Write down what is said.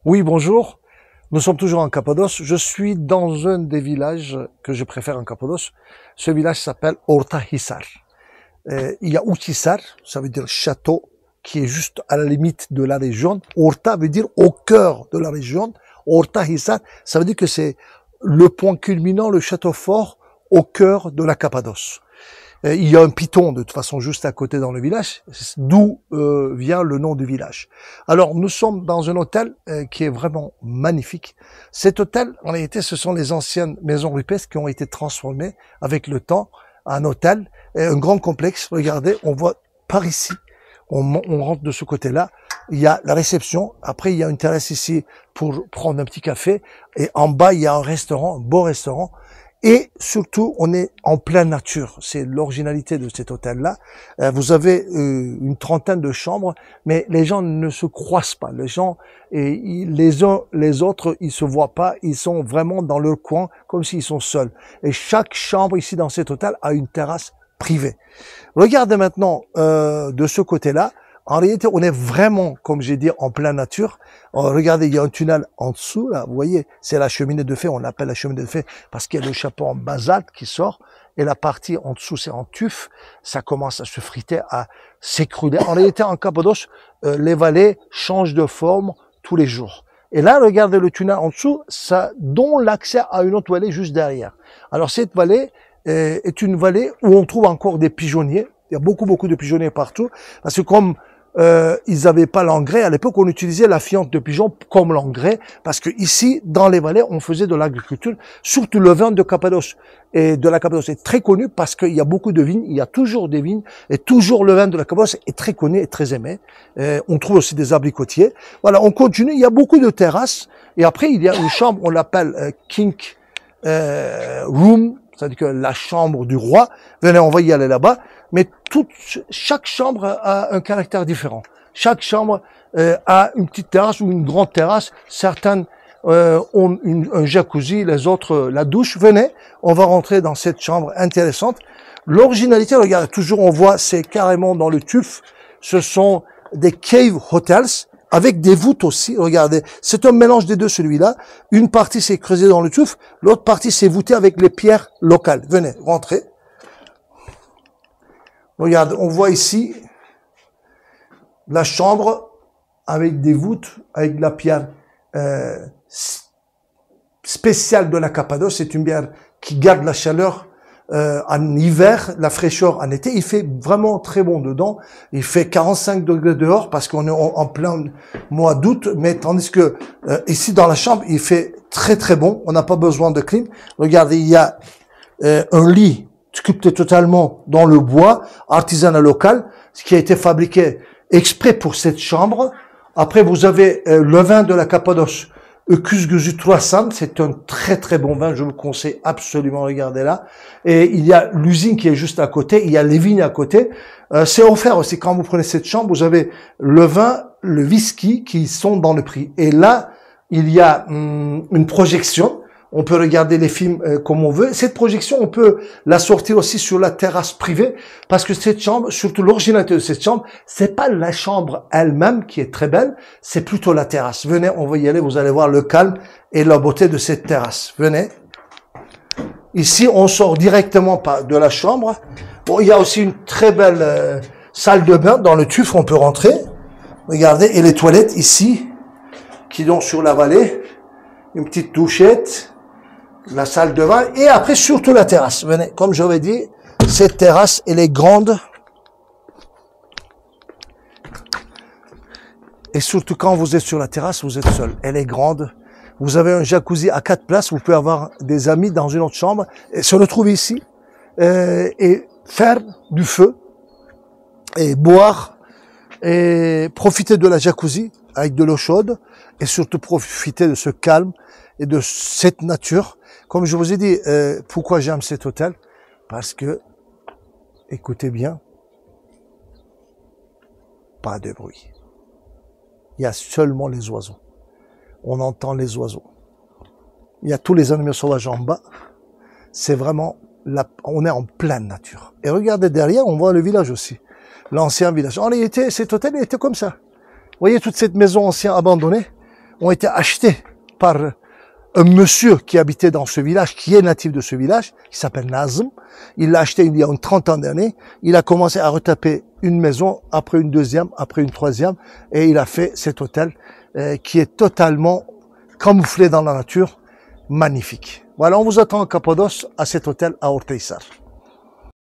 Oui, bonjour. Nous sommes toujours en Cappadoce. Je suis dans un des villages que je préfère en Cappadoce. Ce village s'appelle Ortahisar. Il y a Utisar, ça veut dire château, qui est juste à la limite de la région. Orta veut dire au cœur de la région. Ortahisar, ça veut dire que c'est le point culminant, le château fort au cœur de la Cappadoce. Il y a un piton de toute façon juste à côté dans le village, d'où vient le nom du village. Alors nous sommes dans un hôtel qui est vraiment magnifique. Cet hôtel, en réalité, ce sont les anciennes maisons rupestres qui ont été transformées avec le temps en hôtel, et un grand complexe. Regardez, on voit par ici, on rentre de ce côté-là, il y a la réception, après il y a une terrasse ici pour prendre un petit café, et en bas il y a un restaurant, un beau restaurant. Et surtout, on est en pleine nature. C'est l'originalité de cet hôtel-là. Vous avez une trentaine de chambres, mais les gens ne se croisent pas. Les gens, les uns les autres, ils se voient pas. Ils sont vraiment dans leur coin, comme s'ils sont seuls. Et chaque chambre ici dans cet hôtel a une terrasse privée. Regardez maintenant de ce côté-là. En réalité, on est vraiment, comme j'ai dit, en pleine nature. Regardez, il y a un tunnel en dessous, là, vous voyez, c'est la cheminée de feu, on l'appelle la cheminée de feu parce qu'il y a le chapeau en basalte qui sort, et la partie en dessous, c'est en tuf, ça commence à se friter, à s'écrouler. En réalité, en Cappadoce, les vallées changent de forme tous les jours. Et là, regardez le tunnel en dessous, ça donne l'accès à une autre vallée juste derrière. Alors, cette vallée est une vallée où on trouve encore des pigeonniers. Il y a beaucoup de pigeonniers partout, parce que comme ils n'avaient pas l'engrais. À l'époque, on utilisait la fiente de pigeon comme l'engrais, parce que ici, dans les vallées, on faisait de l'agriculture. Surtout le vin de Cappadoce et de la Cappadoce est très connu parce qu'il y a beaucoup de vignes. Il y a toujours des vignes et toujours le vin de la Cappadoce est très connu et très aimé. On trouve aussi des abricotiers. Voilà, on continue. Il y a beaucoup de terrasses et après il y a une chambre, on l'appelle King Room. C'est-à-dire que la chambre du roi, venez, on va y aller là-bas, mais chaque chambre a un caractère différent. Chaque chambre a une petite terrasse ou une grande terrasse. Certaines ont un jacuzzi, les autres la douche. Venez, on va rentrer dans cette chambre intéressante. L'originalité, regardez, toujours on voit, c'est carrément dans le tuf, ce sont des cave hotels, avec des voûtes aussi, regardez. C'est un mélange des deux, celui-là. Une partie s'est creusée dans le tuf, l'autre partie s'est voûtée avec les pierres locales. Venez, rentrez. Regardez, on voit ici la chambre avec des voûtes, avec la pierre spéciale de la Cappadoce. C'est une pierre qui garde la chaleur en hiver, la fraîcheur en été. Il fait vraiment très bon dedans. Il fait 45 degrés dehors parce qu'on est en plein mois d'août, mais tandis que ici dans la chambre, il fait très bon. On n'a pas besoin de clim. Regardez, il y a un lit sculpté totalement dans le bois, artisanal local, ce qui a été fabriqué exprès pour cette chambre. Après, vous avez le vin de la Cappadoce, Öküzgözü 300, c'est un très bon vin, je vous conseille absolument, regardez là. Et il y a l'usine qui est juste à côté, il y a les vignes à côté. C'est offert aussi, quand vous prenez cette chambre, vous avez le vin, le whisky qui sont dans le prix. Et là, il y a une projection. On peut regarder les films comme on veut. Cette projection, on peut la sortir aussi sur la terrasse privée, parce que cette chambre, surtout l'originalité de cette chambre, c'est pas la chambre elle-même qui est très belle, c'est plutôt la terrasse. Venez, on va y aller, vous allez voir le calme et la beauté de cette terrasse. Venez. Ici, on sort directement de la chambre. Bon, il y a aussi une très belle salle de bain dans le tuf, on peut rentrer. Regardez, et les toilettes ici, qui donnent sur la vallée. Une petite douchette. La salle de bain, et après surtout la terrasse. Venez, comme j'avais dit, cette terrasse, elle est grande. Et surtout quand vous êtes sur la terrasse, vous êtes seul. Elle est grande. Vous avez un jacuzzi à 4 places, vous pouvez avoir des amis dans une autre chambre, et se retrouver ici, et faire du feu, et boire, et profiter de la jacuzzi avec de l'eau chaude, et surtout profiter de ce calme et de cette nature. Comme je vous ai dit, pourquoi j'aime cet hôtel? Parce que, écoutez bien, pas de bruit. Il y a seulement les oiseaux. On entend les oiseaux. Il y a tous les animaux sauvages en bas. C'est vraiment, on est en pleine nature. Et regardez derrière, on voit le village aussi. L'ancien village. En réalité, cet hôtel était comme ça. Vous voyez toute cette maison ancienne abandonnée? ont été achetés par un monsieur qui habitait dans ce village, qui est natif de ce village, qui s'appelle Nazm. Il l'a acheté il y a une trentaine d'années. Il a commencé à retaper une maison, après une deuxième, après une troisième, et il a fait cet hôtel qui est totalement camouflé dans la nature, magnifique. Voilà, on vous attend en Cappadoce à cet hôtel à Orta Hissar.